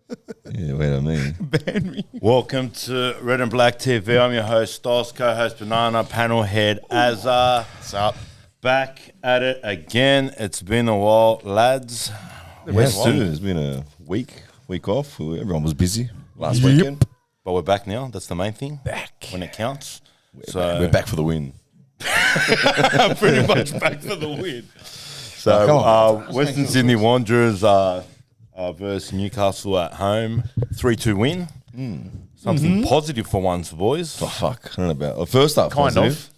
Yeah, wait a minute. Ban me. Welcome to Red and Black TV. I'm your host, Styles, co-host Banana, panel head Azar. What's up? Back at it again. It's been a while, lads. Yes, too. It's been a week off. Everyone was busy last weekend. But we're back now. That's the main thing. Back. When it counts. We're back for the win. Pretty much back for the win. So, Western Sydney Wanderers versus Newcastle at home. 3-2 win. Something positive for once, boys. Oh, fuck. I don't know about first half. Kind positive.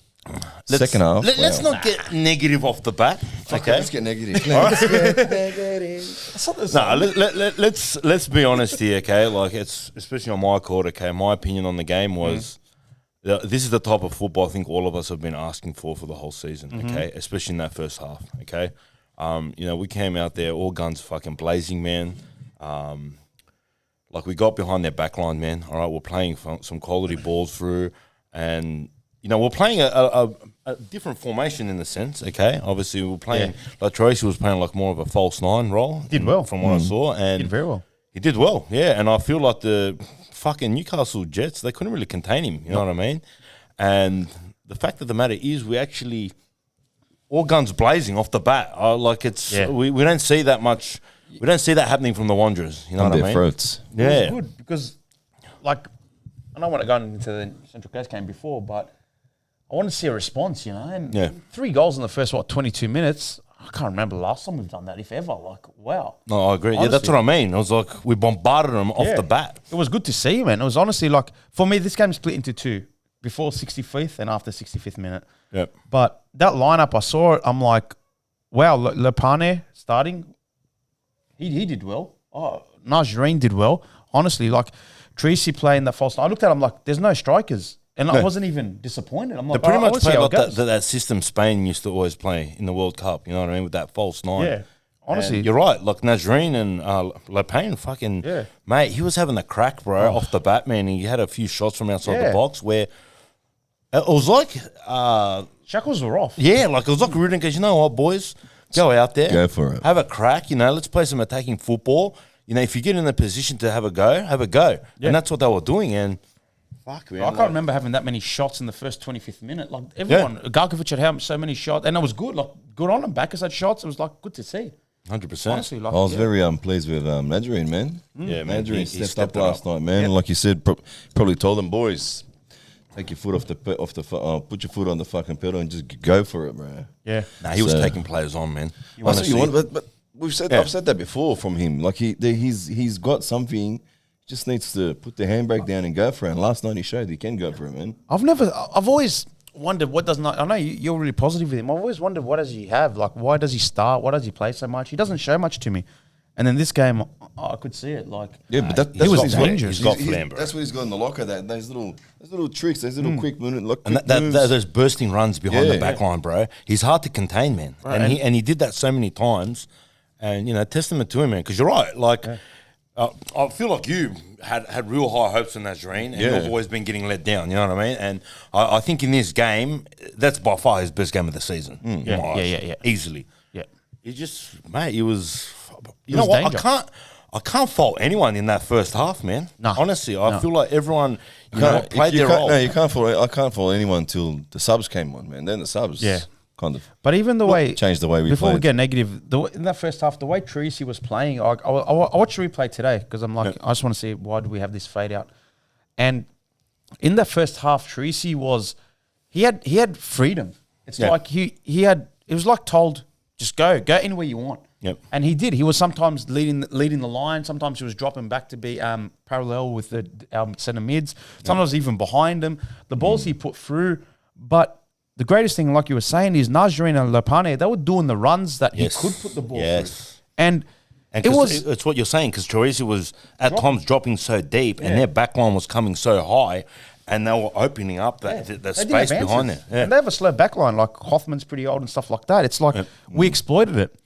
Second half. Let's not get negative off the bat. Okay. Let's get negative. Let's get negative. No, let's be honest here, okay? Like, it's especially on my court, okay? My opinion on the game was this is the type of football I think all of us have been asking for the whole season, okay? Especially in that first half, okay? We came out there all guns fucking blazing, man. Like, we got behind their backline, man. All right, we're playing some quality balls through, and we're playing a different formation in the sense, okay? Obviously, we're playing, like Tracy was playing like more of a false nine role. Did well. From what I saw. And Did very well. He did well, yeah. And I feel like the fucking Newcastle Jets, they couldn't really contain him, you know what I mean? And the fact of the matter is we actually, all guns blazing off the bat. We don't see that much, we don't see that happening from the Wanderers, you know what I mean? Throats. Yeah. It was good because, like, I don't want to go into the Central Coast game before, but I want to see a response, And 3 goals in the first, 22 minutes. I can't remember the last time we've done that, if ever. Like, wow. No, I agree. Honestly. Yeah, that's what I mean. It was like we bombarded them off the bat. It was good to see, man. It was honestly like, for me, this game split into 2, before 65th and after 65th minute. Yep. But that lineup, I saw it, I'm like, wow, Lepane starting, he did well. Oh, Najreen did well. Honestly, like, Tracy playing that false nine. I looked at him like, there's no strikers. And I wasn't even disappointed. I'm like, they pretty much play played like that system Spain used to always play in the World Cup, you know what I mean, with that false nine. Yeah, honestly. And you're right. Like, Najreen and Lepane, fucking, mate, he was having a crack, bro, off the bat, man. He had a few shots from outside the box where it was like... shackles were off. Yeah, like, it was like Ruden goes, you know what, boys? Go out there. Go for it. Have a crack, let's play some attacking football. If you get in a position to have a go, have a go. Yeah. And that's what they were doing, and... Fuck, man. I can't remember having that many shots in the first 25th minute. Like, everyone, Galkovic had so many shots, and it was good. Like, good on them. Backers had shots. It was, like, good to see. 100%. Honestly, like, I was very pleased with Nadreen, man. Yeah, man. Nadreen stepped up last night, man. Like you said, probably told them, boys, take your foot off the put your foot on the fucking pedal and just go for it, bro. Yeah. Nah, he was taking players on, man. But I've said that before from him. Like, he's got something. Just needs to put the handbrake down and go for it. And last night he showed he can go for it, man. I've always wondered what does not. I know you're really positive with him. I've always wondered what does he have. Like, why does he start? Why does he play so much? He doesn't show much to me. And then this game, I could see it. Like, but that's he was what dangerous. He's got phlegm, bro. That's what he's got in the locker. Those little tricks, those little quick moves. And those bursting runs behind the back line, bro. He's hard to contain, man. Right. And he did that so many times. And testament to him, man. Because you're right. Like. I feel like you had real high hopes on Nazarene, and you've always been getting let down, you know what I mean? And I think in this game, that's by far his best game of the season. Yeah. Easily. Yeah. He just, mate, he was, you know what, danger. I can't fault anyone in that first half, man. No. Honestly, I feel like everyone played their role. No, you can't fault. I can't fault anyone till the subs came on, man. Then the subs, kind of. But even the way changed the way we before played. We get negative, in that first half, the way Tracy was playing, I watched the replay today because I'm like, I just want to see why do we have this fade out. And in that first half, Tracy he had freedom. It's like he had. It was like told, just go anywhere you want. Yep. And he did. He was sometimes leading the line. Sometimes he was dropping back to be parallel with our centre mids. Sometimes even behind him. The balls he put through, but. The greatest thing, like you were saying, is Najreen and Lepane, they were doing the runs that he could put the ball through. And it's what you're saying, because Tracy was at times dropping so deep and their backline was coming so high and they were opening up that space behind there. Yeah. And they have a slow backline, like Hoffman's pretty old and stuff like that. It's like we exploited it.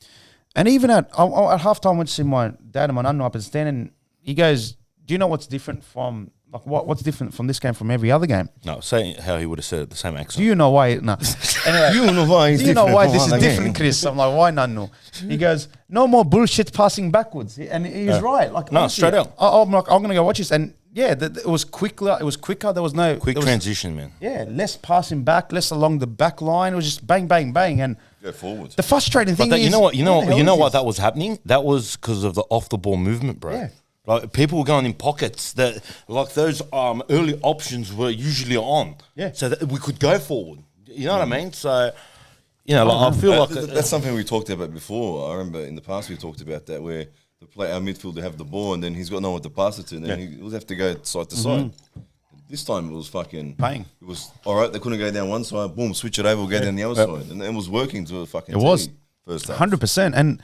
And even at halftime, I went to see my dad and my nan up and standing, he goes, do you know what's different from Like, what's different from this game from every other game? No, say how he would have said it, the same accent. Do you know why? No. Anyway, You know why do you know why this is different, Chris? I'm like, why not? No. He goes, no more bullshit passing backwards, and he's right. Like, No, honestly, straight up. I'm like, I'm gonna go watch this, and yeah, it was quicker. It was quicker. There was no Quick transition, man. Yeah, less passing back, less along the back line. It was just bang, bang, bang, and Go forward. the frustrating thing But is, you know what that that was happening? That was because of the off the ball movement, bro. Yeah. Like people were going in pockets that, like those early options were usually on. Yeah. So that we could go forward. You know what I mean? So, you know, like, I feel like That's something we talked about before. I remember in the past we talked about that where our midfielder have the ball and then he's got no one to pass it to, and then he will have to go side to side. This time it was fucking Bang. It was all right. They couldn't go down one side. Boom, switch it over. We'll go down the other side, and it was working to a fucking. It was first half. 100%, and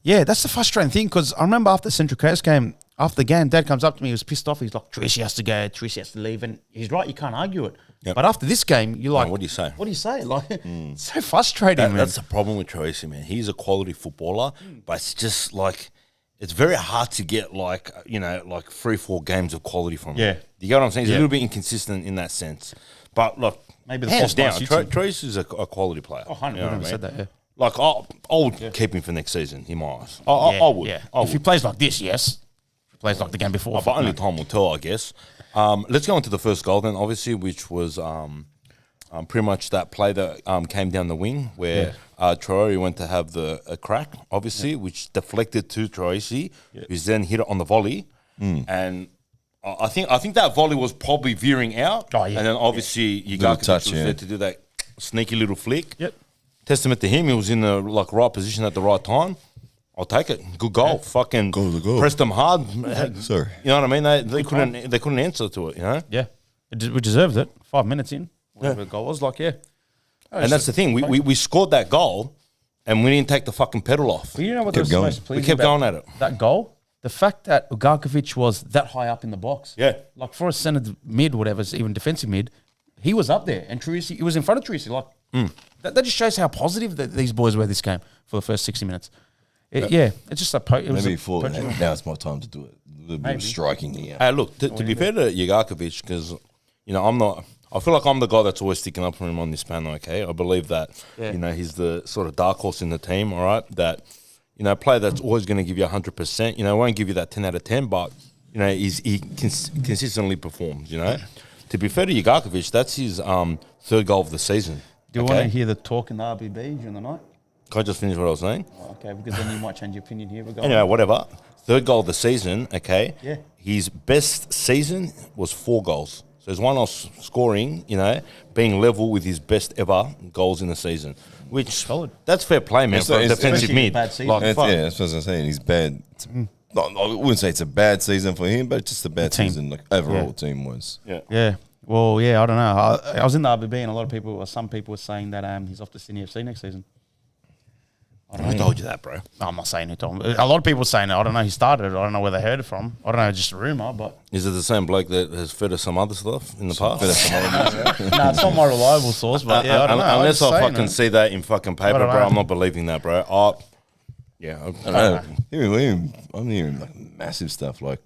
yeah, that's the frustrating thing because I remember after the Central Coast game, after the game, Dad comes up to me. He was pissed off. He's like, "Tracy has to go. Tracy has to leave," and he's right. You can't argue it. Yep. But after this game, you're like, what do you say? What do you say? Like, it's so frustrating, man. that's the problem with Tracy, man. He's a quality footballer, but it's just like it's very hard to get like 3-4 games of quality from him. Yeah. You get what I'm saying? He's Yeah. a little bit inconsistent in that sense. But look, Maybe the hands false down, start suits him. Tracy's a quality player. Oh, 100%. You know what I mean? said that. Yeah. Like I would keep him for next season in my eyes. I would. Yeah. I If he would. plays like this, yes. If he plays like the game before, But only time will tell, I guess. Let's go into the first goal then, obviously, which was pretty much that play that came down the wing where Traore went to have a crack, obviously, which deflected to Tracy, who's then hit it on the volley. And I think that volley was probably veering out. Oh, yeah. And then obviously Little Ugarkovic touch, was yeah. there to do that sneaky little flick. Yep. Testament to him, he was in the right position at the right time. I'll take it. Good goal. Fucking Goal. pressed them hard. Sorry. You know what I mean? They couldn't answer to it. You know. Yeah. We deserved it. 5 minutes in, whatever the goal was, like, yeah. And that's the thing. We scored that goal, and we didn't take the fucking pedal off. But you know what Kept was going. most pleasing We kept about going at it. that goal? The fact that Ugarkovic was that high up in the box. Yeah. Like for a centre mid, whatever, even defensive mid, he was up there. And Tracy, he was in front of Tracy. Like, that just shows how positive these boys were this game for the first 60 minutes. Yeah, it's just Maybe now it's my time to do it. A little bit of striking here. Hey, look, to be fair to Ugarkovic, because I feel like I'm the guy that's always sticking up for him on this panel. Okay, I believe that he's the sort of dark horse in the team. All right, that player that's always going to give you 100%. Won't give you that 10 out of 10, but he consistently performs. To be fair to Ugarkovic, that's his third goal of the season. Do you want to hear the talk in the RBB during the night? Can I just finish what I was saying? Oh, okay, because then you might change your opinion here. Anyway, whatever. Third goal of the season, okay? Yeah. His best season was 4 goals. So his one-off scoring, being level with his best ever goals in the season. Which, Solid. That's fair play, man, for a it's- defensive especially mid. a bad season. Like, fuck. That's what I'm saying. He's bad. I wouldn't say it's a bad season for him, but just a bad team. season, like overall team was. Yeah. Yeah. Well, yeah, I don't know. I was in the RBB and a lot of people, or some people were saying that he's off to Sydney FC next season. I don't Who know. told you that, bro? No, I'm not saying who told me. A lot of people were saying it. I don't know. He started it. I don't know where they heard it from. I don't know. Just a rumor, but Is it the same bloke that has fed us some other stuff in the past? no, it's not my reliable source. But yeah, I don't know. Unless I'm just I saying fucking it. see that in fucking paper, don't bro, know. I'm not believing that, bro. I don't know. I'm hearing like massive stuff, like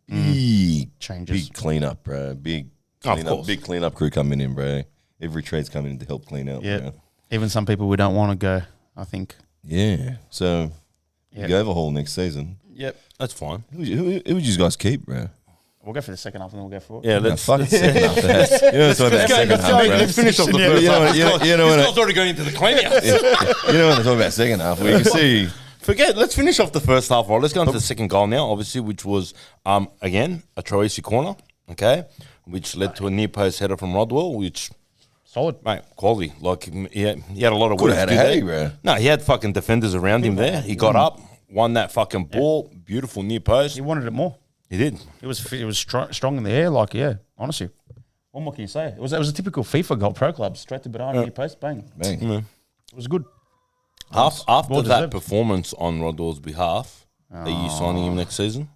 big Changes. big cleanup, bro. Big Of cleanup, course. big cleanup crew coming in, bro. Every trade's coming in to help clean up. Yeah. bro. Even some people we don't want to go. I think. Yeah. So Yeah. the overhaul next season. Yep. That's fine. Who would you guys keep, bro? We'll go for the second half and then we'll go for it. Yeah, No, let's fuck second half. You know, it's about second half, bro. let's finish off the Yeah, first you know half. what- you know what- This guy's already going into the clean-out. You know when I talk about second half, we can see. Let's finish off the first half, right? Let's go into the second goal now, obviously, which was, again, a Troisi corner, okay, which led to a near post header from Rodwell, which, Solid. mate, quality. Like, he had a lot of Coulda work had to a do headache, there. bro. No, he had fucking defenders around him there. He got up, won that fucking ball, beautiful near post. He wanted it more. He did. It was strong in the air. Like, yeah, honestly. What more can you say? It was a typical FIFA goal, pro club, straight to behind near post, bang. Bang. It was good. After Well that deserved. performance on Rodwell's behalf, are you signing him next season?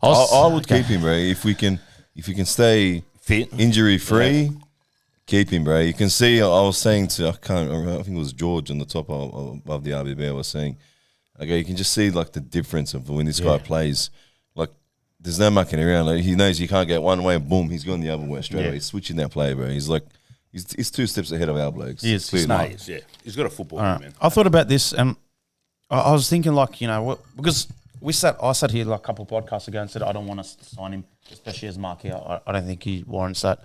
I would keep him, bro. If we can stay Fit. injury free, keep him, bro. You can see. I was saying I think it was George on the top of the RBB. I was saying, okay, you can just see like the difference of when this guy plays. Like there's no mucking around. Like, he knows you can't get one way, boom, he's going the other way straight away. He's switching that play, bro. He's like, he's 2 steps ahead of our blokes. He is. Clearly. He's got a football, man. I thought about this, and I was thinking, like, you know, because I sat here like a couple of podcasts ago and said I don't want us to sign him, especially as marquee. I don't think he warrants that.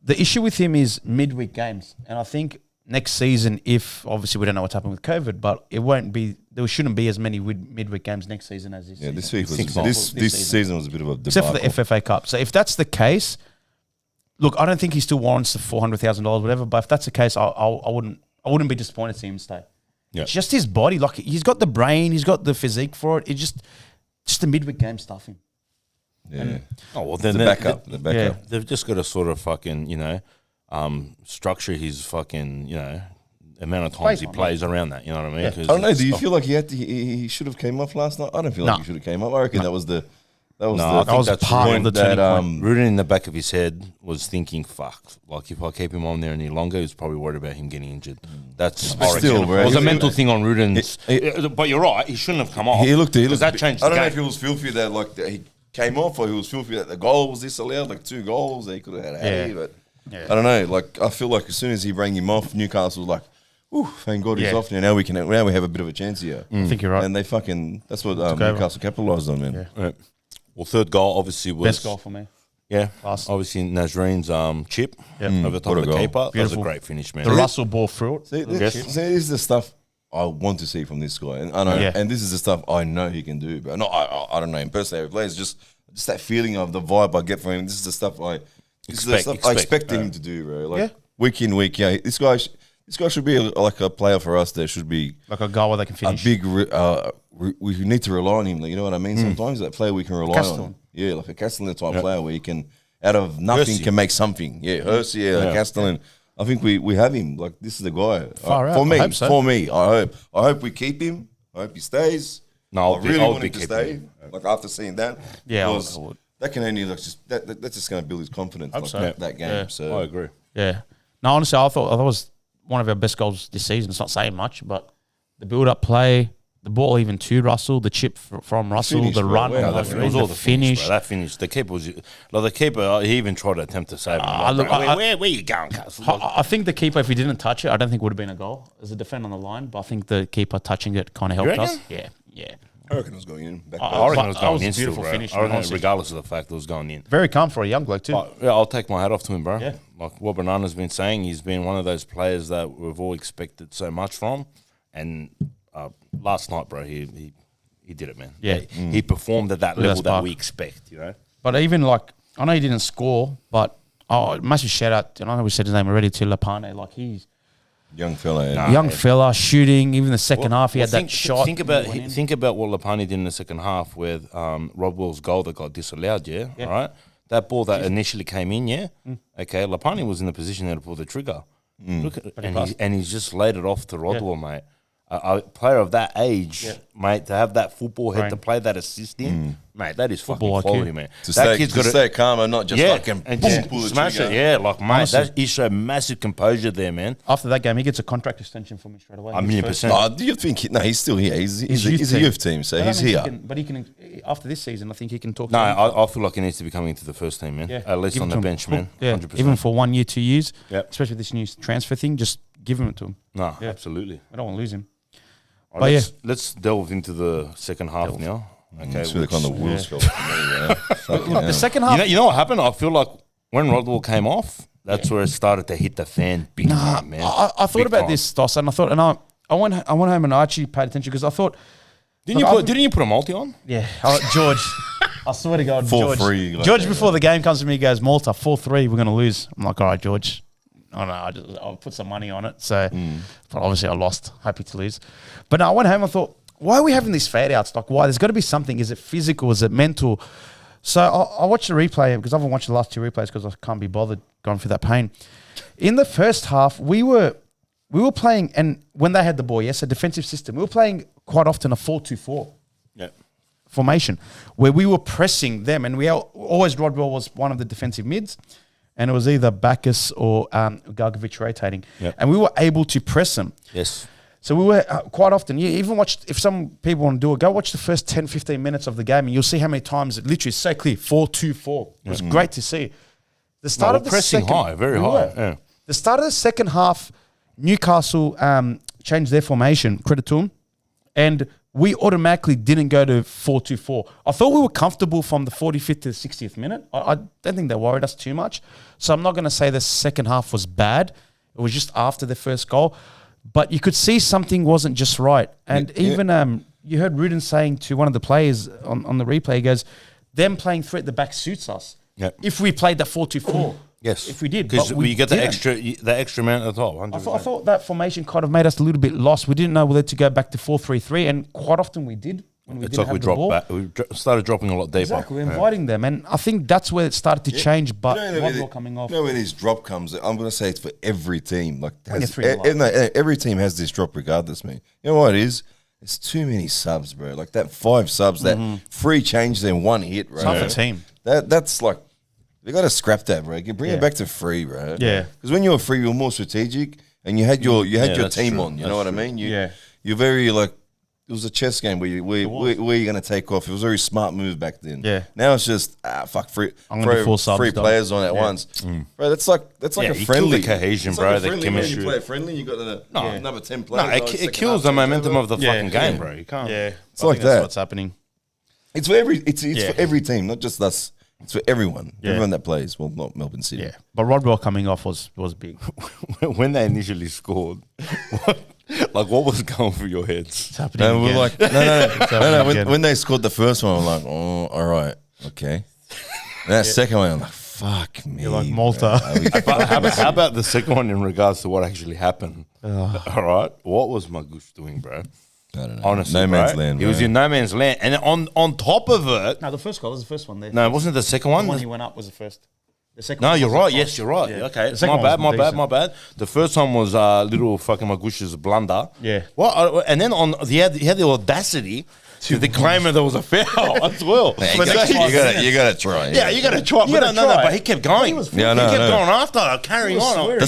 The issue with him is midweek games, and I think next season, if obviously we don't know what's happened with COVID, but there shouldn't be as many midweek games next season as this. Yeah, season. this season was a bit of a debacle. Except for the FFA Cup. So if that's the case, look, I don't think he still warrants the $400,000, whatever. But if that's the case, I wouldn't be disappointed to see him stay. Yeah. It's just his body. Like, he's got the brain, he's got the physique for it. It's just the midweek game stuffing. Yeah. And then the backup. Yeah. They've just got to sort of fucking, you know, structure his fucking, you know, amount of times he plays around that. You know what I mean? I don't know. Do you feel like he should have came off last night? I don't feel like he should have came off. I reckon that was part of the turning point. Rooting in the back of his head was thinking, fuck, like if I keep him on there any longer, he's probably worried about him getting injured. That's still, bro. It was a mental thing on Ruden's. But you're right, he shouldn't have come off. He looked that changed the I don't game. know if he was filthy that like that he came off, or he was filthy that the goal was disallowed, like 2 goals that he could have had. But I don't know. Like, I feel like as soon as he bring him off, Newcastle was like, "Ooh, thank God he's off now. Now we have a bit of a chance here." I think you're right. And they that's what Newcastle capitalised on, man. Yeah. Right. Well, third goal obviously was best goal for me. Yeah, obviously Nazreen's chip over the top of the keeper. That was a great finish, man. The Russell ball through it. See, this is the stuff I want to see from this guy, and I know, and this is the stuff I know he can do. But I don't know him personally. How he plays, just that feeling of the vibe I get from him. This is the stuff I expect him to do, bro. Like week in, week out. This guy should be like a player for us. There should be like a guy where they can finish. A big. We need to rely on him. Like, you know what I mean? Sometimes that player we can rely on. Yeah, like a Castellan type player where he can, out of nothing, can make something. Yeah, Hersey, Castellan. I think we have him. Like, this is the guy. For me, I hope we keep him. I hope he stays. No, I really want him to stay. Like, after seeing that, because that can only that's just going to build his confidence. That game. Yeah, so I agree. Yeah. No, honestly, I thought that was one of our best goals this season. It's not saying much, but the build-up play. The ball even to Russell, the chip from Russell, the run, it was all the finish. Bro. That finish, the keeper was like the keeper. He even tried to attempt to save him. Where you going, Castle? I think the keeper, if he didn't touch it, I don't think would have been a goal as a defender on the line. But I think the keeper touching it kind of helped us. Yeah. I reckon it was going in. I reckon it was going in still, beautiful bro. finish, I reckon regardless of the fact it was going in. Very calm for a young bloke too. I'll take my hat off to him, bro. Yeah. Like what Banana's been saying, he's been one of those players that we've all expected so much from, and. Last night, bro, he did it, man. Yeah. He performed at that level that we expect, you know. But even like, I know he didn't score, but massive shout out, and I know we said his name already, to Lapane. Like, he's young fella, fella shooting. Even the second half, he had that shot. Think about what Lapane did in the second half with Rodwell's goal that got disallowed. Yeah, all right. That ball that initially came in, okay. Lapane was in the position there to pull the trigger. Look at and he's just laid it off to Rodwell, mate. A player of that age, mate, to have that football head to play that assist in, mate, that is fucking quality, man. To stay calm and not just fucking pull the smash trigger. it. Yeah, like, mate, that is a massive composure there, man. After that game, he gets a contract extension for me straight away. 1,000,000%. Do you think he's still here? He's a youth team, so he's here. But he can, after this season, I think he can talk. No, I feel like he needs to be coming to the first team, man. At least on the bench, man. 100%. Even for 1 year, 2 years, especially with this new transfer thing, just give him it to him. No, absolutely. I don't want to lose him. Right, let's delve into the second half now. Okay, it's really kind of wheels fell for me. The second half. You know what happened? I feel like when Rodwell came off, that's where it started to hit the fan big time, man. I thought about this, Stoss, and I went home and I actually paid attention because I thought. Didn't you put a multi on? Yeah, George. I swear to God, 4-3. George before the game comes to me, he goes, Malta 4-3, we're going to lose. I'm like, all right, George. I don't know, I'll put some money on it. So, but obviously I lost. Happy to lose. But no, I went home and thought, why are we having these fade outs? Like, why? There's got to be something. Is it physical? Is it mental? So I watched the replay because I haven't watched the last 2 replays because I can't be bothered going through that pain. In the first half, we were playing, and when they had the ball, a defensive system, we were playing quite often a 4-2-4 formation where we were pressing them, and we always, Rodwell was one of the defensive mids. And it was either Bacchus or Gargovic rotating. And we were able to press them. Yes. So we were quite often, you even watch, if some people want to do it, go watch the first 10, 15 minutes of the game and you'll see how many times it literally is so clear, 4-2-4. It was great to see. The start of the pressing second, high, very high. Yeah. The start of the second half, Newcastle changed their formation, credit to them, and we automatically didn't go to 4-2-4. I thought we were comfortable from the 45th to the 60th minute. I don't think they worried us too much. So I'm not going to say the second half was bad. It was just after the first goal. But you could see something wasn't just right. And even you heard Rudin saying to one of the players on the replay, he goes, them playing three at the back suits us. Yep. If we played the 4-2-4. Yes. If we did. Because you get the didn't. extra amount at the top. 100%. I thought that formation kind of made us a little bit lost. We didn't know whether to go back to 4-3-3. And quite often we did. When we it's didn't like we have the ball. dropped back. We started dropping a lot deeper. Exactly. We're inviting them. And I think that's where it started to change. But one ball coming off. You know where this drop comes? I'm going to say it's for every team. Like Every team has this drop regardless, man. You know what it is? It's too many subs, bro. Like that 5 subs, that 3 changes in 1 hit, bro. It's half a team. That's like, they got to scrap that, bro. Bring it back to 3, bro. Yeah. Because when you were 3, you were more strategic and you had your team true. on. You know what I mean? Yeah. You're very like, it was a chess game where where you're going to take off. It was a very smart move back then. Yeah. Now it's just, three players on at once. Bro, that's like a friendly. The cohesion, it's bro, like a the friendly. chemistry. When you play a friendly, you got another 10 players. No, it kills the momentum of the fucking game, bro. You can't. Yeah. It's like that's that. what's happening. It's for for every team, not just us. It's for everyone. Yeah. Everyone that plays. Well, not Melbourne City. Yeah. But Rodwell coming off was big. When they initially scored, what was going through your heads? It's happening And we're again. like, no. When they scored the first one, I'm like, oh, all right, okay. And that second one, I'm like, fuck me. You're like Malta. How about the second one in regards to what actually happened? All right, what was Magoosh doing, bro? I don't know. Honestly, no man's bro, land. He was in no man's land, and on top of it, No, the first goal was the first one there. no, it wasn't the second one. The one he went up was the first. The second No, one you're was right. the Yes, first. you're right. Yeah. Okay, The second my one was bad. decent. The first one was little fucking Magoosh's blunder. Yeah. Well, and then he had the audacity to declare there was a foul as well. You gotta try. Yeah, you got to try. You gotta No, try. but he kept going. was He kept going after, carrying on.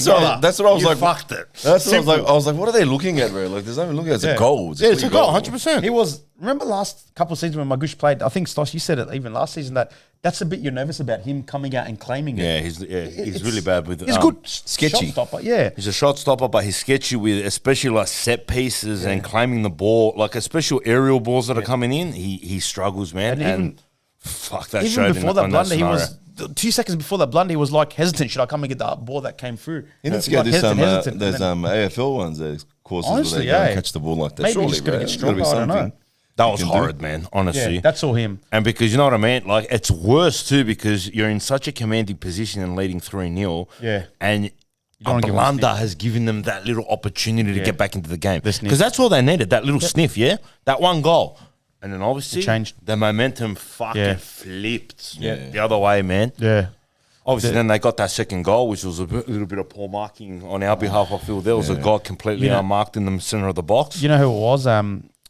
That's what I was like. Fucked it. That's what I was like. I was like, what are they looking at, bro? Like, there's nothing looking at. It's a goal. Yeah, it's a goal, 100%. He was. Remember last couple of seasons when Magoosh played? I think Stosh, you said it even last season that's a bit you're nervous about him coming out and claiming it. Yeah, he's really bad with. He's good, sketchy. shot stopper. Yeah, He's a shot stopper, but he's sketchy with especially like set pieces and claiming the ball, like especially aerial balls that are coming in. He struggles, man. And fuck that. even showed before in that blunder, he scenario. was 2 seconds before that blunder. He was like hesitant. Should I come and get that ball that came through? He needs to go do hesitant, there's and then- AFL ones, there's courses Honestly, where they go and yeah. catch the ball like that. Maybe Surely, he's gotta bro. get There's gotta be stronger, I don't something. know. That was can do. horrid, man. Honestly, Yeah, that's all him. And because you know what I mean, like it's worse too because you're in such a commanding position and leading 3-0. Yeah. And don't a wanna give him a blunder sniff. has given them that little opportunity to get back into the game. The sniff. Because that's all they needed, that little sniff, yeah? That one goal. And then obviously changed. the momentum fucking Yeah. flipped the other way, man. Yeah. Obviously, then they got that second goal, which was a little bit of poor marking on our behalf. I feel there was a guy completely unmarked in the center of the box. You know who it was?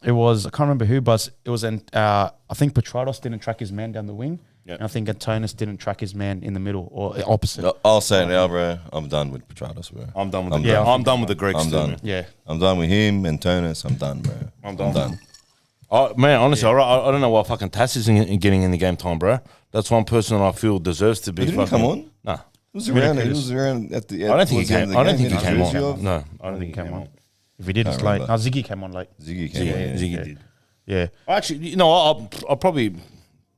It was, I can't remember who, but it was I think Petrados didn't track his man down the wing. Yep. And I think Antonis didn't track his man in the middle or opposite. I'll say it now, bro. I'm done with Petrados, bro. I'm done with I'm the done. I'm done with the Greeks. I'm too, done. man. Yeah. I'm done with him and Tonus. I'm done, bro. I'm done. Oh, man, honestly, I don't know why fucking Tass isn't getting in the game time, bro. That's one person that I feel deserves to be. Didn't he fucking, come on? Nah. He was around at the. I don't think he towards the end came. of the I don't game. think he came Jersey on. off. No, I don't think he came on. If he did, it's late. No, Ziggy came on late. Ziggy came on. Ziggy did. Yeah. Actually, you know, I'll probably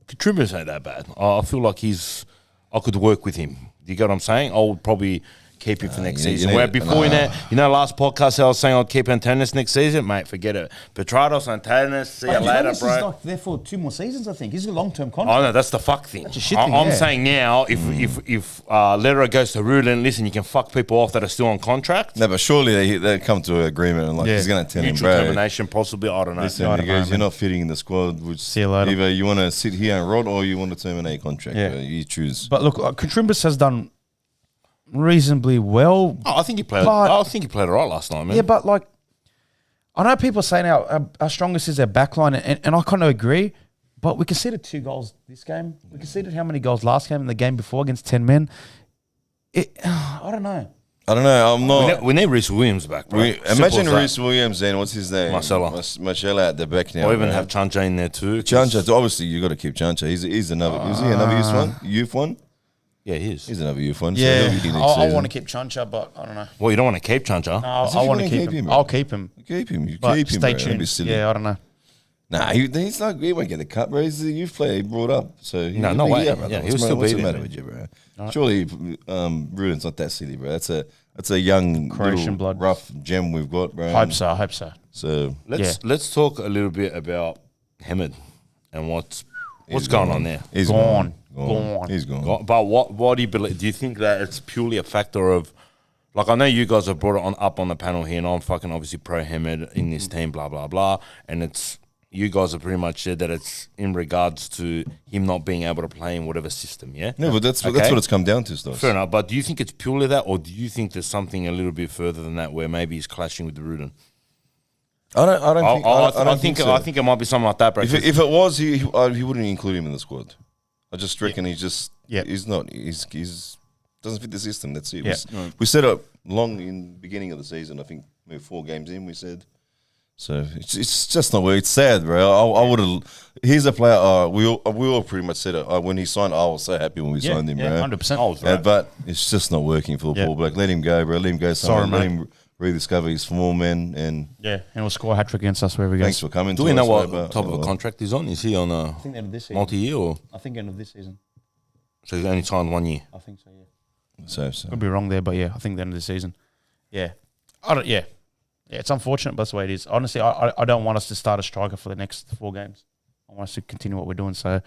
Trimbers ain't that bad. I feel like I could work with him. Do you get what I'm saying? I would probably keep him for next season. Where before, last podcast I was saying I'd keep Antonis next season, mate. Forget it. Petrados, Antonis, see you later, bro. He's like there for 2 more seasons, I think. He's a long-term contract. Oh no, that's the fuck thing. That's a shit thing, I'm saying now, if Lederer goes to Rudin, listen, you can fuck people off that are still on contract. No, but surely they come to an agreement and he's going to tell him, Mutual bro. termination, possibly. I don't know. Listen, he goes, you're not fitting in the squad. Which See you later. Either you want to sit here and rot or you want to terminate contract. Yeah. Bro. You choose. But look, Trimbus has done reasonably well. Oh, I think he played. But- I think he played all right last night, man. Yeah, but like, I know people say now our strongest is our backline, and I kind of agree. But we conceded 2 goals this game. We conceded how many goals last game and the game before against 10 men? I don't know. I don't know. I'm not. We need Reece Williams back, bro. Imagine Reece Williams and what's his name? Marcelo at the back now. Or even have Chancha in there too. Chancha, obviously you got to keep Chancha. He's another. Is he another youth one? Yeah, he is. He's another youth one. Yeah, so I want to keep Chancha, but I don't know. Well, you don't want to keep Chancha. No, I want to keep him. I'll keep him. Keep him. You But keep him. stay Bro. tuned. Yeah, I don't know. Nah, he's not. He won't get the cut, bro. He's a youth player he brought up. So no way. Yeah, he'll still what's beat the him. matter with you, bro? Right. Surely, Ruden's not that silly, bro. That's a young Croatian blood, rough gem we've got, bro. I hope so. So let's talk a little bit about Hamed and what's going on there. He's gone. He's gone. But what do you believe? Do you think that it's purely a factor of, like, I know you guys have brought it up on the panel here, and I'm fucking obviously pro Hamed in this team, blah blah blah, and it's you guys have pretty much said that it's in regards to him not being able to play in whatever system, yeah? No, but that's what it's come down to, stuff. Fair enough, but do you think it's purely that, or do you think there's something a little bit further than that where maybe he's clashing with the Ruden? I think so. I think it might be something like that, bro. If it was, he wouldn't include him in the squad. I just reckon he's not. He's doesn't fit the system. That's it. Yeah. We set up long in the beginning of the season. I think maybe 4 games in. We said. So it's just not where it's sad, bro. I would have. He's a player. We all pretty much said it when he signed. I was so happy when we signed him, bro. 100%. But it's just not working for the Paul Black. Let him go, bro. Let him go somewhere. Let him rediscover his form, and he'll score a hat trick against us wherever he goes. Thanks for coming. Do we know what type of a contract he's on? Is he on a multi-year or? I think end of this season. So he's only signed 1 year. I think so. Yeah. So Could be wrong there, but I think the end of the season. Yeah. Yeah, it's unfortunate, but that's the way it is. Honestly, I don't want us to start a striker for the next 4 games. I want us to continue what we're doing. So,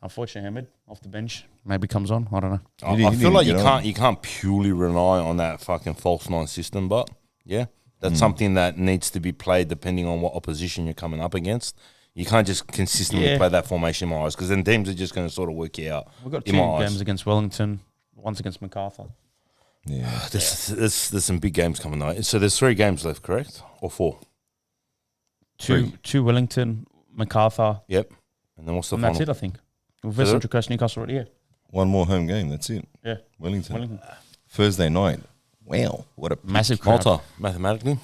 unfortunately, Hamed off the bench maybe comes on. I don't know. I feel like you can't purely rely on that fucking false 9 system, but that's something that needs to be played depending on what opposition you're coming up against. You can't just consistently play that formation in my eyes, because then teams are just going to sort of work you out. We've got 2 games against Wellington, once against MacArthur. Yeah, there's some big games coming though. So there's 3 games left, correct? Or 4? 2 Wellington, MacArthur. Yep. And then what's the and final? that's it, I think. We've Central Coast, Newcastle right here. 1 more home game. That's it. Yeah. Wellington. Thursday night. Wow, what a massive crowd. Malta, mathematically.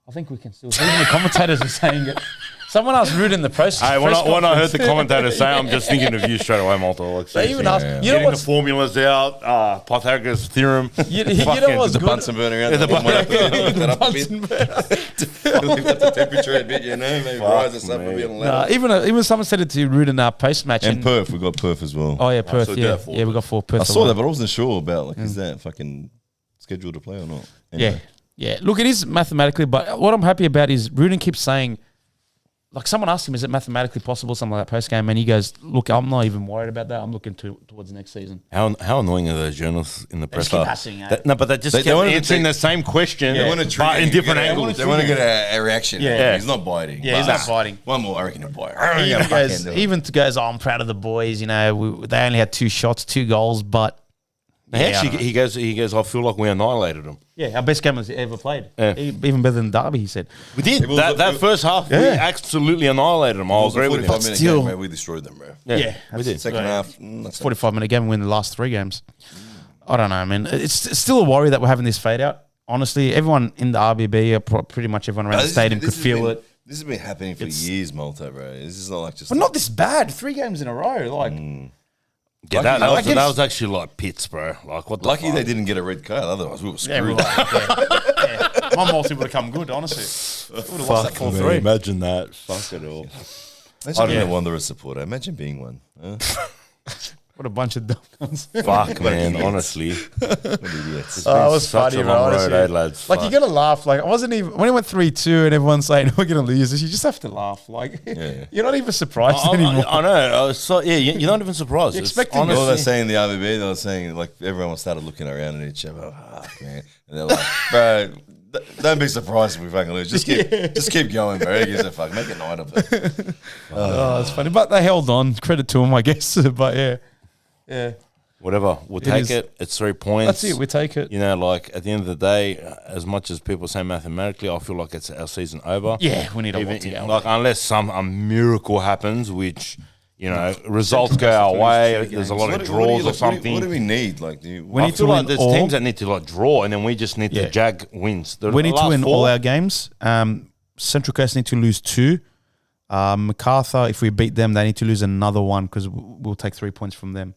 I think we can still. Even the commentators are saying it. Someone asked Rude in the press. When I heard the commentators say, I'm just thinking of you straight away, Malta. Like, they even asked, you know getting the formulas out, Pythagoras theorem. You know what's the good? Bunsen burner out. Lift that up a bit. Lift up the temperature a bit, maybe rise us up a bit. Even someone said it to Rude in our post match. And Perth, we got Perth as well. Oh yeah, Perth. Yeah, we got 4 Perth. I saw that, but I wasn't sure about is that fucking scheduled to play or not. Anyway. Yeah. Look, it is mathematically, but what I'm happy about is Ruden keeps saying, like, someone asked him, is it mathematically possible, something like that post game, and he goes, look, I'm not even worried about that. I'm looking towards next season. How annoying are those journalists in the press? Keep passing, no, but they just kept answering the same question, but in different angles. They want to get a reaction. Yeah. He's not biting. Yeah, he's not biting. One more, I reckon he'll bite. Even goes, I'm proud of the boys. They only had 2 shots, 2 goals, but he goes, I feel like we annihilated them. Yeah, our best game was ever played. Even better than Derby, he said. We did. That first half, we absolutely annihilated them. I'll agree with you. 45-minute game, man, we destroyed them, bro. Yeah, we did. Second half, 45-minute game, we win the last 3 games. I don't know, man. It's still a worry that we're having this fade out. Honestly, everyone in the RBB, pretty much everyone around the stadium could feel it. This has been happening for years, Malta, bro. This is not like just... But not this bad. 3 games in a row, like... Yeah, that was actually like pits, bro. Like, what? Lucky they didn't get a red card. Otherwise, we were screwed. My multi would have come good, honestly. Would have lost that 4-3. Imagine that. Fuck it all. Imagine being a Wanderers supporter. Imagine being one. What a bunch of dumb guns. Fuck, man. Honestly, what idiots. It was funny, bro. Honestly, lads. Like, you gotta laugh. Like, I wasn't even when it went 3-2 and everyone's saying we're gonna lose this. You just have to laugh. Like, you're not even surprised anymore. I know. You're not even surprised. You're expecting all they're saying in the RBB, they were saying like everyone started looking around at each other. Man, and they're like, bro. Don't be surprised if we fucking lose. Just keep going, bro. Who gives a fuck? Make a night of it. It's funny, but they held on. Credit to them, I guess. But yeah. Whatever. We'll take it. It's 3 points. That's it. We take it. Like, at the end of the day, as much as people say mathematically, I feel like it's our season over. Yeah, we need a lot to go. Like, unless a miracle happens, which, results go our way. There's a lot of draws or something. What do we need? Like, we need to win. There's teams that need to draw, and then we just need to jag wins. We need to win all our games. Central Coast need to lose 2. MacArthur, if we beat them, they need to lose another 1 because we'll take 3 points from them.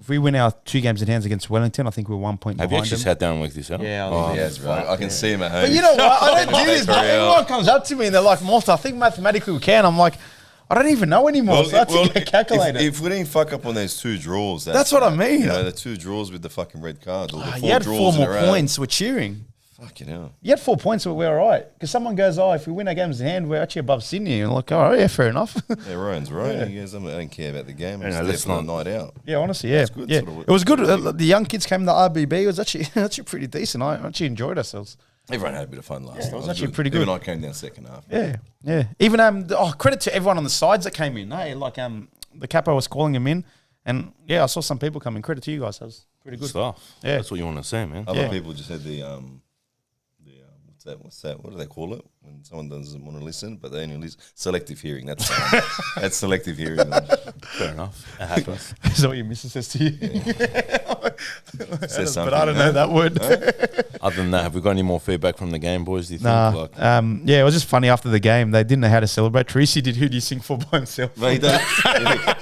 If we win our 2 games in hands against Wellington, I think we're 1 point behind them. Have you actually sat down and worked this out? Yeah, yes, bro. I can see him at home. But you know what? I don't do this, bro. Everyone comes up to me and they're like, Malta, I think mathematically we can. I'm like, I don't even know anymore. So I have to get calculated. If we didn't fuck up on those 2 draws, that's what I mean. The 2 draws with the fucking red cards. Or the 4 you had draws 4 more points. We're cheering. Fucking hell. You had 4 points, but we're all right. Because someone goes, if we win our games in hand, we're actually above Sydney. And like, oh, yeah, fair enough. Yeah, Ryan's right. Yeah. He goes, I don't care about the game. I'm just there for the night out. Yeah, honestly, yeah. Good, yeah. It was good. The young kids came to the RBB. It was actually pretty decent. I actually enjoyed ourselves. Everyone had a bit of fun last night. It was actually pretty good. Even I came down second half. Yeah. Even credit to everyone on the sides that came in. Hey, like the capo was calling him in, and I saw some people come in. Credit to you guys. That was pretty good stuff. Yeah, that's what you want to say, man. Other people just had the what's that? What do they call it when someone doesn't want to listen, but they only listen? Selective hearing. That's that's selective hearing. Fair enough. It happens. Is that what your missus says to you? Says but I don't know that word. Other than that, have we got any more feedback from the game, boys? Do you think? It was just funny after the game. They didn't know how to celebrate. Tracy did Who Do You Sing For by himself. But he did it.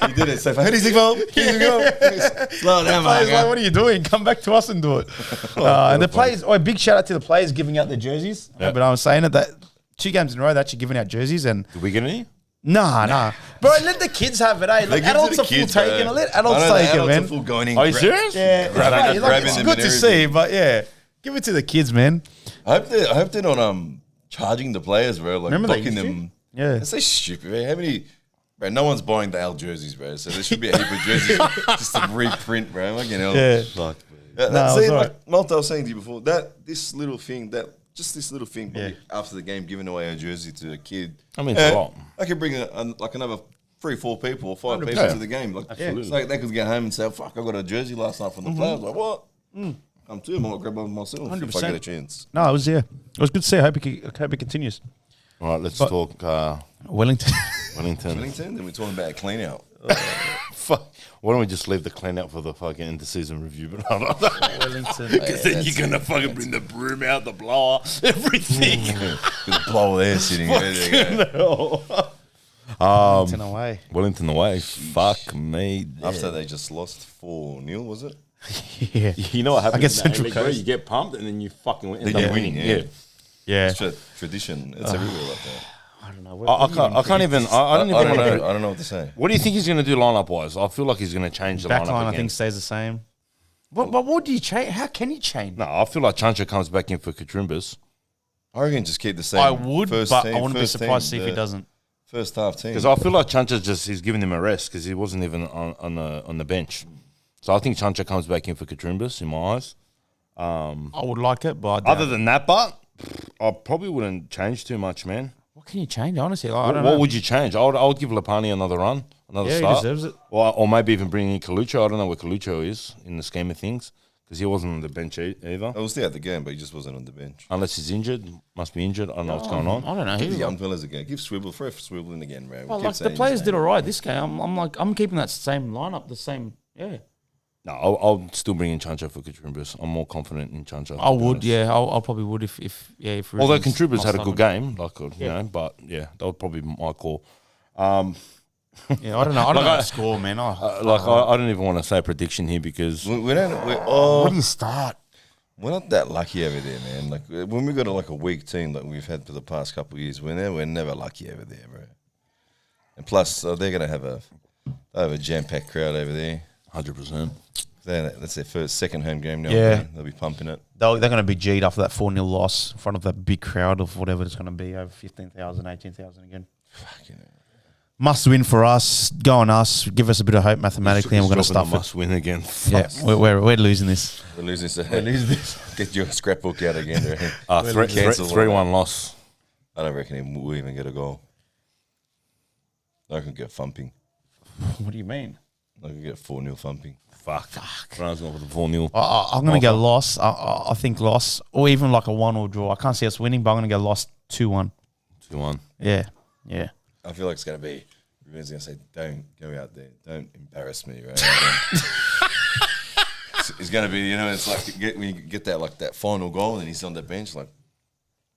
He did it. So, who do you sing for? Slow down, man. Like, what are you doing? Come back to us and do it. And the players, big shout out to the players giving out their jerseys. But I was saying it, that 2 games in a row, they're actually giving out jerseys. And did we get any? Nah. Bro, let the kids have it, eh? Like, adults are full taking it. Let adults take it, man. Are full going in. Are you serious? Yeah. It's good to see, but give it to the kids, man. I hope they're not charging the players, bro. Like, remember blocking them. Yeah. It's so stupid, man. How many... Bro, no one's buying the Al jerseys, bro. So there should be a heap of jerseys just to reprint, bro. Like, Yeah. Fuck, man. See, like Malta, I was saying to you before, this little thing after the game, giving away a jersey to a kid. I mean, it's a lot. I could bring like another 3, 4 people or 5 people to the game. Like, it's like they could get home and say, "Fuck, I got a jersey last night from the players." Like, what? I'm too. I'm gonna grab one myself 100%. If I get a chance. No, it was It was good to see. I hope it continues. All right, let's talk Wellington. Wellington. Then we're talking about a clean out. Fuck. Why don't we just leave the clean out for the fucking interseason review? But Wellington. Because then you're gonna fucking bring the broom out, the blower, everything. The blower there sitting there. Wellington away. Fuck me. After they just lost 4-0, was it? Yeah. You know what happens? I guess Central Coast. You get pumped and then you fucking end up up winning. Yeah. It's tradition. It's everywhere like that. I don't know. I don't even want to. I don't know what to say. What do you think he's going to do lineup wise? I feel like he's going to change the lineup again. I think stays the same. What do you change? How can you change? No, I feel like Chancho comes back in for Katrumbas. I reckon just keep the same. I would, but I wouldn't be surprised if he doesn't. First half team. Because I feel like Chancho he's giving him a rest because he wasn't even on the bench. So I think Chancho comes back in for Katrumbas in my eyes. I would like it, but other than that, I probably wouldn't change too much, man. What can you change, honestly? I don't know. What would you change? I would give Lapani another run, another start. He deserves it. Or maybe even bring in Coluccio. I don't know where Coluccio is in the scheme of things because he wasn't on the bench either. I was there at the game, but he just wasn't on the bench. Unless he's injured. Must be injured. I don't know what's going on. I don't know. Give the young fellas again. Give Swivel in again, man. Well, like the players did all right this game. I'm keeping that same lineup, the same, No, I'll still bring in Chancho for Katrumbas. I'm more confident in Chancho. I would, I probably would if although Katrumbas had a good game, but that would probably be my call. I don't know. I don't know the score, man. I don't even want to say a prediction here because where do you start? We're not that lucky over there, man. Like when we got a weak team like we've had for the past couple of years, we're never lucky over there, bro. And plus, they're gonna have a jam-packed crowd over there. 100%. That's their second home game now. Yeah. They'll be pumping it. They're going to be G'd after that 4-0 loss in front of that big crowd of whatever it's going to be, over 15,000, 18,000 again. Fucking hell. Must win for us. Go on us. Give us a bit of hope mathematically, and we're going to stuff it. Must win again. Yeah, we're losing this. We're losing this. Get your scrapbook out again. 3-1 loss. I don't reckon we'll even get a goal. I can get thumping. What do you mean? I can get 4-0 thumping. Fuck. Ronald's going for the 4-0. I'm going to go loss. I think loss, or even like a 1-1 draw. I can't see us winning, but I'm going to go loss 2-1. 2-1. Yeah. I feel like it's going to be Everyone's going to say, don't go out there. Don't embarrass me, right? It's going to be, you know, it's like when you get that final goal and he's on the bench, like.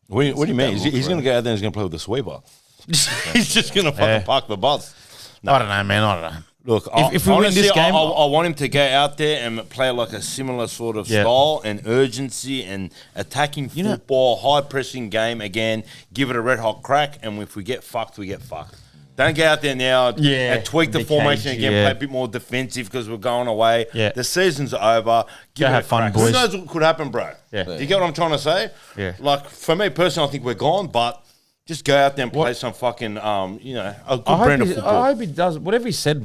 What do you mean? He's going to go out there and he's going to play with the sweeper. He's just going to fucking park the bus. No. I don't know, man. I don't know. Look, if we win this game, I want him to go out there and play like a similar sort of style and urgency and attacking football, high pressing game again. Give it a red hot crack, and if we get fucked, we get fucked. Don't go out there now and tweak the formation again. Play a bit more defensive because we're going away. Yeah. The season's over. Give it a fun, crack. boys. Who knows what could happen, bro? Yeah. Do you get what I'm trying to say? Yeah. Like for me personally, I think we're gone, but. Just go out there and play some fucking, a good brand of football. I hope he does. Whatever he said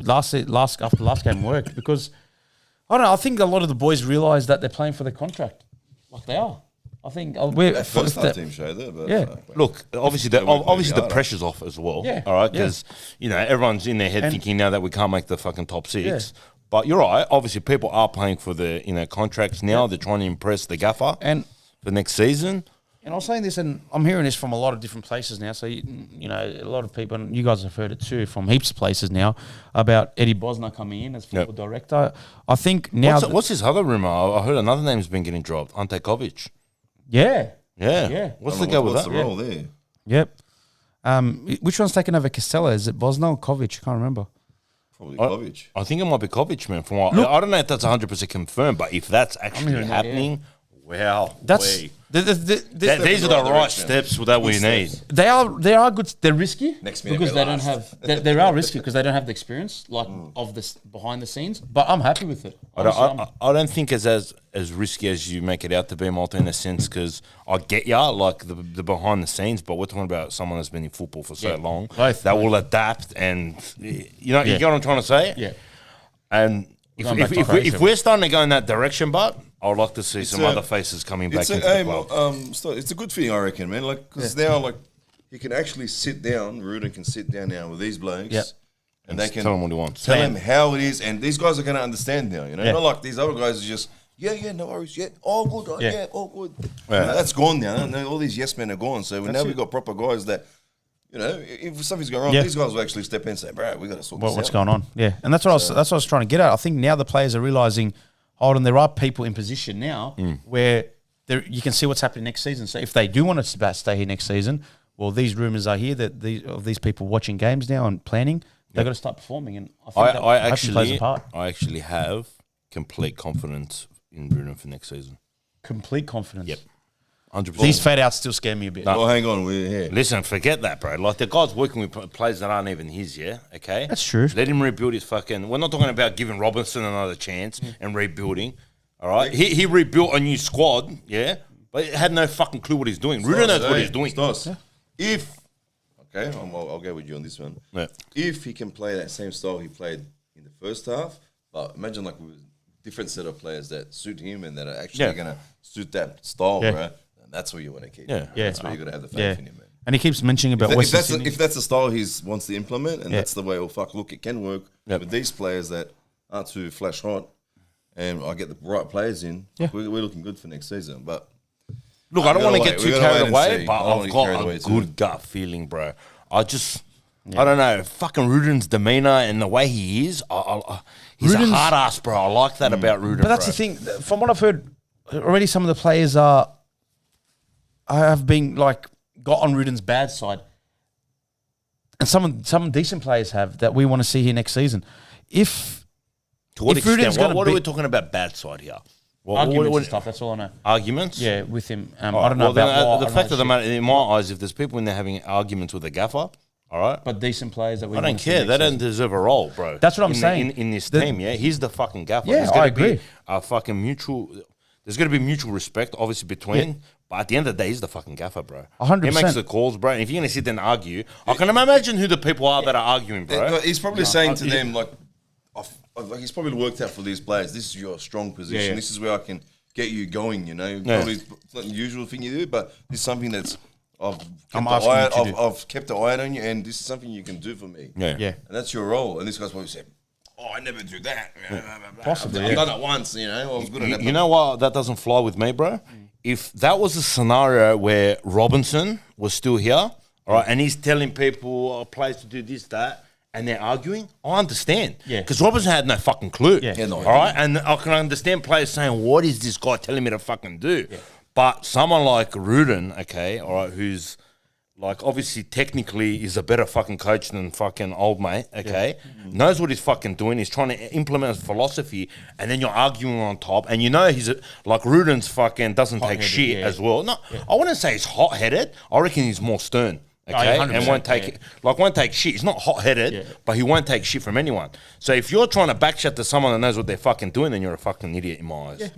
after the last game worked because, I don't know, I think a lot of the boys realise that they're playing for their contract. Like they are. I think we're... First half team showed that. But Look, obviously the pressure's off as well. Yeah. All right, because, everyone's in their head thinking now that we can't make the fucking top 6. Yeah. But you're right. Obviously, people are playing for the, contracts now. Yeah. They're trying to impress the gaffer for next season. And I was saying this, and I'm hearing this from a lot of different places now. So, a lot of people, and you guys have heard it too, from heaps of places now, about Eddie Bosner coming in as football director. I think now... What's this other rumour? I heard another name's been getting dropped. Ante Kovic. Yeah. What's the go with that? What's the role there? Yep. Which one's taking over Costello? Is it Bosner or Kovic? I can't remember. Probably Kovic. I think it might be Kovic, man. I don't know if that's 100% confirmed, but if that's actually happening... Wow, these are the right steps that we need. They are good. They're risky because they don't have. They are risky because they don't have the experience of this behind the scenes. But I'm happy with it. I don't think it's as risky as you make it out to be, Malta, in a sense. Because I get ya, like the behind the scenes. But we're talking about someone that's been in football for so long that will adapt, and you get what I'm trying to say. Yeah. And if we're starting to go in that direction, but. I would like to see some other faces coming back into the club. It's a good thing, I reckon, man. Like, because now, like, he can actually sit down. Rudin can sit down now with these blokes, and they can tell him what he wants, tell him how it is, and these guys are going to understand now. Not like these other guys are just no worries, all good, all good. Yeah. That's gone now. All these yes men are gone. So now we've got proper guys that. If something's going wrong, these guys will actually step in and say, "Bro, we got to sort this out." What's going on? Yeah, and that's what I was trying to get at. I think now the players are realizing. Hold on, there are people in position now where you can see what's happening next season. So if they do want to stay here next season, well, these rumours are here that these people watching games now and planning, they've got to start performing. And I think that plays a part. I actually have complete confidence in Bruno for next season. Complete confidence? Yep. 100%. These fade outs still scare me a bit. No. Well, hang on, we're here. Listen, forget that, bro. Like the guy's working with players that aren't even his, okay? That's true. Let him rebuild his fucking. We're not talking about giving Robinson another chance and rebuilding. All right, he rebuilt a new squad, but had no fucking clue what he's doing. Rudy knows what he's doing. If I'll go with you on this one. Yeah. If he can play that same style he played in the first half, but imagine like with a different set of players that suit him and that are actually going to suit that style, right? That's what you want to keep. That's where you got to have the faith in him, man. And he keeps mentioning about Western Sydney. If that's the style he wants to implement, and that's the way, look, it can work with these players that aren't too flash hot, and I get the right players in, we're looking good for next season. But look, I don't want to get too carried away, but I've got a good gut feeling, bro. I don't know, fucking Rudin's demeanour and the way he is, he's a hard ass, bro. I like that about Rudin. But that's the thing. From what I've heard, already some of the players have been like got on Rudin's bad side, and some decent players have that we want to see here next season. To what extent? What are we talking about bad side here? Arguments and stuff. That's all I know. Arguments? Yeah, with him. I don't know about the fact of the matter. In my eyes, if there's people in there having arguments with the gaffer, all right, but decent players that we I don't care. They don't deserve a role, bro. That's what I'm saying in this team. He's the fucking gaffer. Yeah, I agree. A fucking mutual. There's got to be mutual respect, obviously, between. Yeah. But at the end of the day, he's the fucking gaffer, bro. 100%. He makes the calls, bro. And if you're going to sit there and argue, I can imagine who the people are that are arguing, bro. He's probably saying to them, like, he's probably worked out for these players, this is your strong position. Yeah. This is where I can get you going, Probably it's not the usual thing you do, but this is something that's I've kept an eye on you, and this is something you can do for me. Yeah. And that's your role. And this guy's probably said, I never do that. Possibly. I've done it once, I was good at that. You know what? That doesn't fly with me, bro. If that was a scenario where Robinson was still here, all right, and he's telling people, players to do this, that, and they're arguing, I understand. Yeah. Because Robertson had no fucking clue. Yeah. Yeah, no, all right? And I can understand players saying, what is this guy telling me to fucking do? Yeah. But someone like Rudin, okay, all right, who's like obviously technically is a better fucking coach than fucking old mate, okay, knows what he's fucking doing. He's trying to implement his philosophy, and then you're arguing on top. And you know he's like Rudin's fucking doesn't take shit as well. No, I wouldn't say he's hot-headed. I reckon he's more stern. Okay, and won't take shit. He's not hot-headed, but he won't take shit from anyone. So if you're trying to backchat to someone that knows what they're fucking doing, then you're a fucking idiot in my eyes.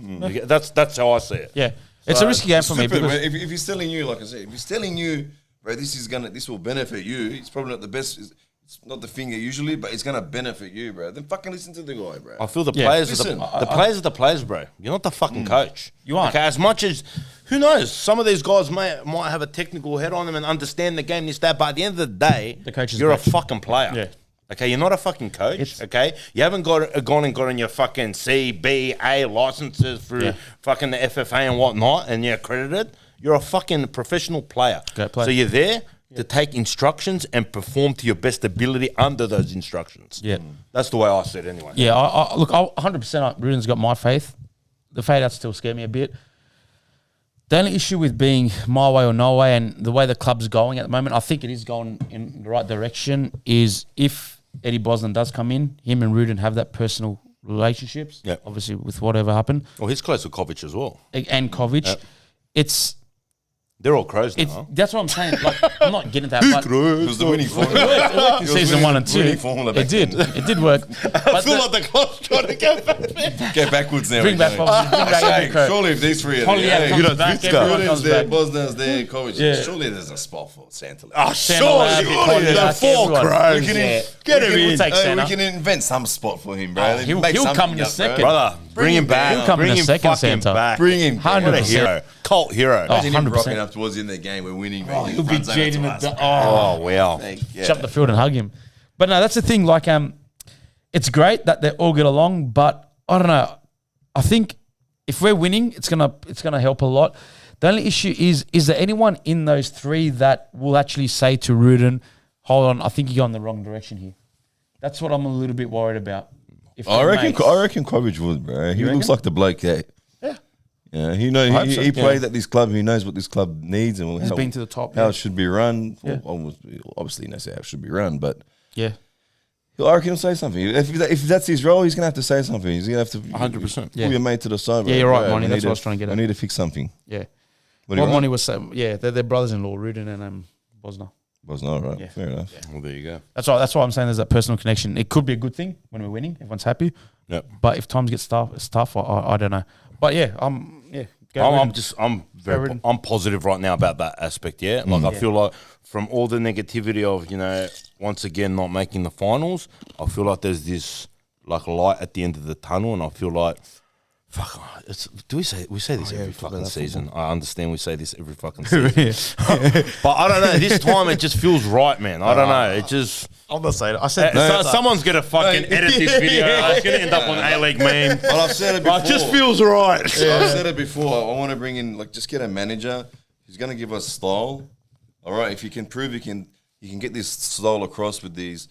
That's how I see it. Yeah, it's a risky game for me. Because if he's telling you, like I said, if he's telling you, bro, this will benefit you. It's probably not the best. It's not the finger usually, but it's gonna benefit you, bro. Then fucking listen to the guy, bro. I feel the players are the players are the players, bro. You're not the fucking coach. You aren't. Okay, as much as who knows, some of these guys might have a technical head on them and understand the game, this, that, but at the end of the day, you're a fucking player. Yeah. Okay, you're not a fucking coach. Okay, you haven't gone and gotten your fucking C, B, A licenses through fucking the FFA and whatnot, and you're accredited. You're a fucking professional player. So you're there to take instructions and perform to your best ability under those instructions. Yeah. That's the way I see it anyway. Yeah, I look, 100% Rudin's got my faith. The fade outs still scare me a bit. The only issue with being my way or no way and the way the club's going at the moment, I think it is going in the right direction, is if Eddie Bosnan does come in, him and Rudin have that personal relationships, obviously with whatever happened. Well, he's close with Kovic as well. And Kovic. They're all crows now. That's what I'm saying. Like, I'm not getting that. But it was the winning formula. it worked in season 1 and 2. It did. It did work. I feel like the club's trying to go back. Get backwards now. Bring back Bobby. Surely if these three are there, Rudin's there, Bosnan's there, Kovic, surely there's a spot for Santa. Oh, surely the 4 crows. Get him in. We can invent some spot for him, bro. He'll come in a second. Brother, bring him back. He'll come in a second, Santa. Bring him. 100%. Cult hero. Imagine him rocking up towards the end of the game. We're winning, man. He'll be cheating with the... Oh, wow. Jump the field and hug him. But no, that's the thing. Like, it's great that they all get along, but I don't know. I think if we're winning, it's gonna help a lot. The only issue is there anyone in those 3 that will actually say to Rudin, hold on, I think you're going the wrong direction here? That's what I'm a little bit worried about. I reckon Kovic would, bro. He looks like the bloke that... Yeah, he played at this club. He knows what this club needs and he's been to the top. How it should be run. Yeah. Well, obviously, he knows how it should be run, but I reckon he'll say something. If that's his role, he's gonna have to say something. He's gonna have to 100%. pull your mate to the side. Yeah, you're right, Monty. That's what I was trying to get at. I need to fix something. Yeah. What Monty was saying. Yeah, they're brothers-in-law, Rudin and Bosna. Bosna, right? Yeah. Fair enough. Yeah. Well, there you go. That's why I'm saying there's that personal connection. It could be a good thing when we're winning. Everyone's happy. Yep. But if times get tough, it's tough. I don't know. But I'm positive right now about that aspect. Yeah, like I feel like from all the negativity of once again not making the finals, I feel like there's this like light at the end of the tunnel, and I feel like we say this every fucking season. I understand we say this every fucking season, but I don't know. This time it just feels right, man. I don't know. It just. I'm not saying it. I said someone's gonna fucking edit this video. It's gonna end up on A-League meme. Well, I've said it before. It just feels right. Yeah. I've said it before. I want to bring in just get a manager who's gonna give us style. All right, if you can prove you can get this style across with these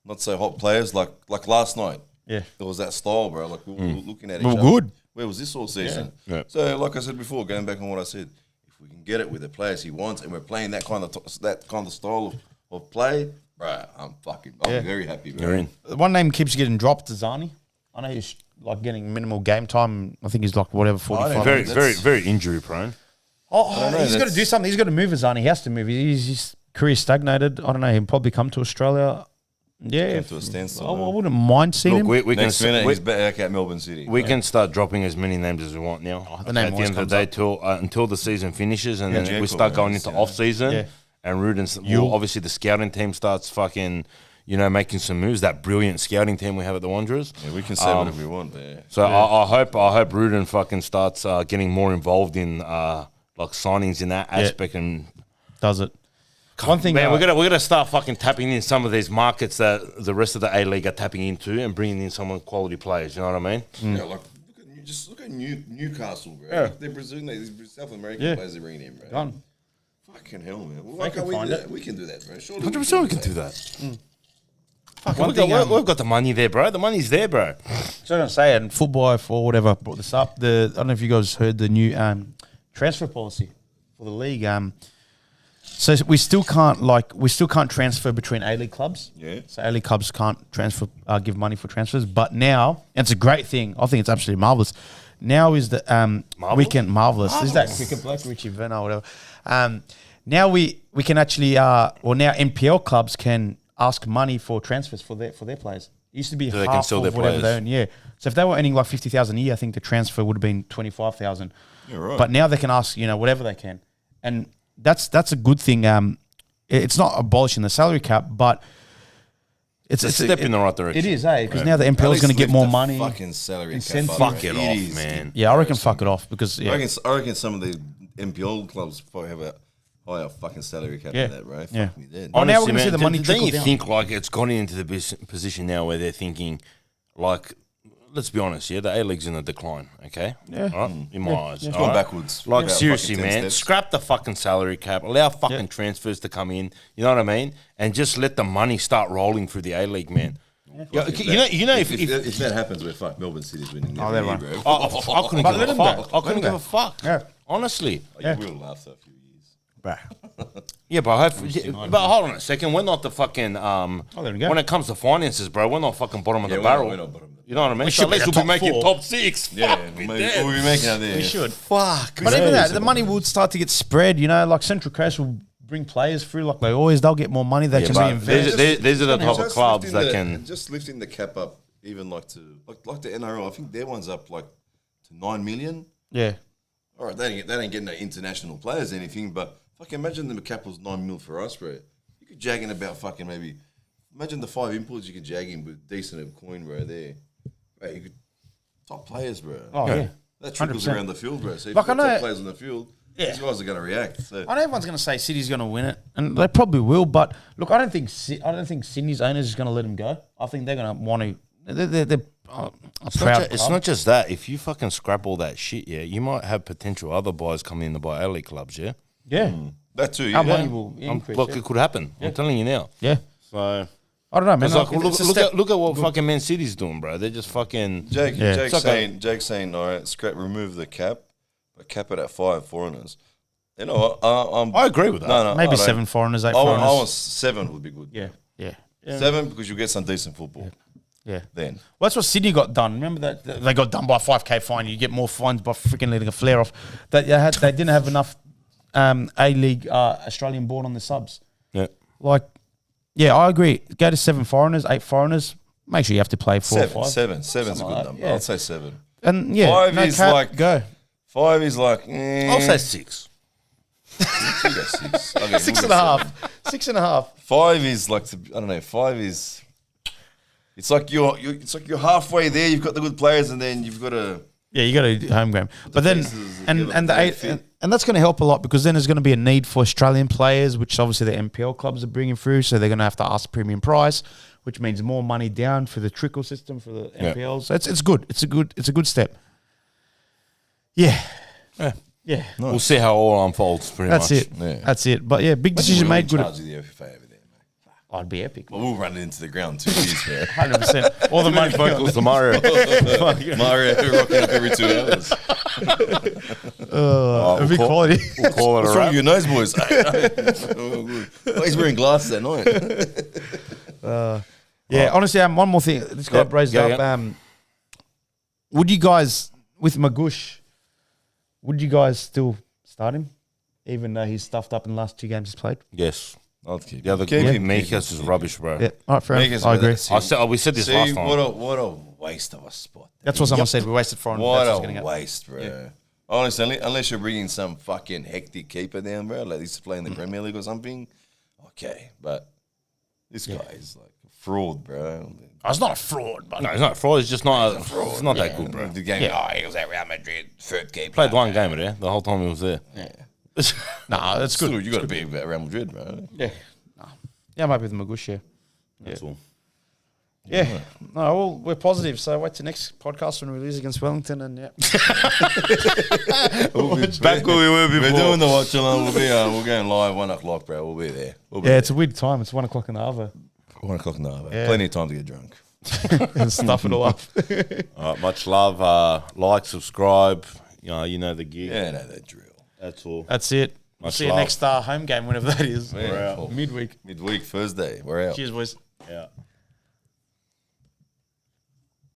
not so hot players like last night. Yeah, there was that style, bro. Like we were looking at each other. Good. Where was this all season? Yeah. So, like I said before, going back on what I said, if we can get it with the players he wants, and we're playing that kind of style of play, bro, I'm very happy. Bro. You're in. One name keeps getting dropped, Zani. I know he's like getting minimal game time. I think he's like 45. Very, very, very injury prone. He's got to do something. He's got to move, Zani. He has to move. His career stagnated. I don't know. He'll probably come to Australia. Yeah, to a standstill. I wouldn't mind seeing him. We can he's back at Melbourne City. We can start dropping as many names as we want now. At the end of the day, until the season finishes, and then we start going into off season, and Rudin's. Obviously, the scouting team starts fucking, making some moves. That brilliant scouting team we have at the Wanderers. Yeah, we can say whatever we want. So I hope Rudin fucking starts getting more involved in like signings in that aspect and does it. One thing, man, we're gonna start fucking tapping in some of these markets that the rest of the A-League are tapping into and bringing in some quality players. You know what I mean? Yeah, like look at Newcastle, bro. Yeah. They're Brazilian, these South American players they're bringing in, bro. Done. Fucking hell, man. Why can't we do that? We can do that, bro. 100% we can do that. We've got the money there, bro. The money's there, bro. So I'm going to say, and Football or whatever brought this up. I don't know if you guys heard the new transfer policy for the league. So we still can't transfer between A-League clubs. Yeah. So A-League clubs can't give money for transfers. But now, and it's a great thing. I think it's absolutely marvelous. Now is the marvelous. Is that cricket bloke, Richie Venner or whatever? Now we can actually now NPL clubs can ask money for transfers for their players. It used to be half of whatever they earn. Yeah. So if they were earning like 50,000 a year, I think the transfer would have been 25,000. Yeah, right. But now they can ask whatever they can, and that's a good thing. It's not abolishing the salary cap, but it's a step in the right direction. It is, because now the NPL is going to get more money. Fucking salary Incentive. cap. Fuck it off, man. Yeah, I reckon fuck it off because I reckon some of the NPL clubs probably have a higher fucking salary cap than that, bro. Fuck me dead. Oh, now we're going to see the money Don't trickle you down. think like it's gone into the position now where they're thinking, like, let's be honest, the A-League's in a decline, okay? Yeah. Right? In my eyes. It's gone backwards. Like, About seriously, fucking 10 man, steps. scrap the fucking salary cap, allow fucking transfers to come in, you know what I mean? And just let the money start rolling through the A-League, man. Yeah, If that happens, we're fucked. Melbourne City's winning. Oh, they're right. bro. I couldn't But give let a them fuck. go. I couldn't Let give them a fuck. Yeah. Honestly. You will after a few years. Yeah, but hold on a second. We're not the fucking there we go. when it comes to finances, bro, we're not fucking bottom of the we're barrel. not bottom of the You know what I mean? should So at least be we'll be top making 4. top 6. Yeah, Fuck me we'll dead. be making out there. We should. Fuck. But even that, the money would start to get spread. Like Central Coast will bring players through, like they always. They'll get more money. They can reinvest. These are the type of clubs that can just lifting the cap up, even like the NRL. I think their one's up like to 9 million. Yeah. All right, they ain't getting no international players or anything, but fucking imagine the cap was 9 mil for us, bro. You could jag in about fucking maybe. Imagine the 5 imports you could jag in with decent coin, bro. There, right? You could top players, bro. Oh yeah. That trickles 100%. around the field, bro. So if Like, you I got know- top players on the field, these guys are going to react. So. I know everyone's going to say City's going to win it, and they probably will. But look, I don't think Sydney's owners is going to let them go. I think they're going to want to. They're proud. It's not just that. If you fucking scrap all that shit, you might have potential other buyers coming in to buy A-League clubs, yeah? Yeah. That too, yeah. Our money will increase. Look, it could happen. I'm telling you now. Yeah. So I don't know, man. it's like, Like, it's a step- look at what fucking Man City's doing, bro. They're just fucking. Jake's saying, all right, remove the cap, but cap it at 5 foreigners. You know what? I agree with that. No, maybe I don't. 7 foreigners, 8 I foreigners. want 7 would be good. Yeah. 7 because you get some decent football. Yeah. Then Well, that's what Sydney got done. Remember that they got done by a 5K fine. You get more fines by freaking letting a flare off. They didn't have enough A-League Australian born on the subs. Yeah. Like, yeah, I agree. Go to 7 foreigners, 8 foreigners. Make sure you have to play 4 or 5. 7's a good like number. that, yeah. I'd say 7. And yeah, 5 no is cap, like go. 5 is like. I'll say 6. You go 6. Okay, 6.5. 6.5. 5 is like I don't know. 5 is. It's like you're halfway there. You've got the good players, and then you've got to. Yeah, you got to home game. But then, and the 8, and that's going to help a lot because then there's going to be a need for Australian players, which obviously the NPL clubs are bringing through. So they're going to have to ask premium price, which means more money down for the trickle system for the NPLs. So it's good. It's a good step. Yeah. Nice. We'll see how it all unfolds. Pretty That's much. it. Yeah. That's it. But yeah, big decision made. Good. Charge of the FFA over there, mate. I'd be epic. Well, we'll run it into the ground 2 years, man. 100%. All the money Phone calls to Mario. Mario rocking up every 2 hours. A big quality. We'll call it What's a wrong wrap. with your nose, boys? Oh, good. Oh, he's wearing glasses at night. Yeah, honestly, one more thing. This guy raised up. Would you guys, with Magoosh, would you guys still start him, even though he's stuffed up in the last 2 games he's played? Yes. I'll keep Yeah, the Mekas is rubbish, bro. Yeah, all right, fair enough. I agree. We said this last time. What a waste of a spot. That's what someone said. We wasted foreign. What a waste, bro. Yeah. Honestly, unless you're bringing some fucking hectic keeper down, bro, like he's playing the Premier League or something, okay. But this guy is like a fraud, bro. Oh, it's not a fraud, but No, he's not a fraud. It's just not. It's not that good, bro. The game, he was at Real Madrid, third keeper. Played one game there the whole time he was there. Yeah. nah, that's good. Still, you got to be at Real Madrid, bro. Yeah, yeah, I'm happy with Magoosh. Yeah, That's all. yeah. No, well, we're positive. So wait till next podcast when we lose against Wellington, and yeah. Back where we were before. We're doing the watch along. We're going live 1 o'clock, bro. We'll be there. Yeah, it's a weird time. It's 1 o'clock in the other. 1 o'clock, no. Plenty of time to get drunk. And stuff it all up. All right, much love. Like, subscribe. You know the gig. Yeah, no, that drill. That's all. That's it. Much See you love. next home game, whenever that is. Yeah, Midweek. Midweek, Thursday. We're out. Cheers, boys. Yeah.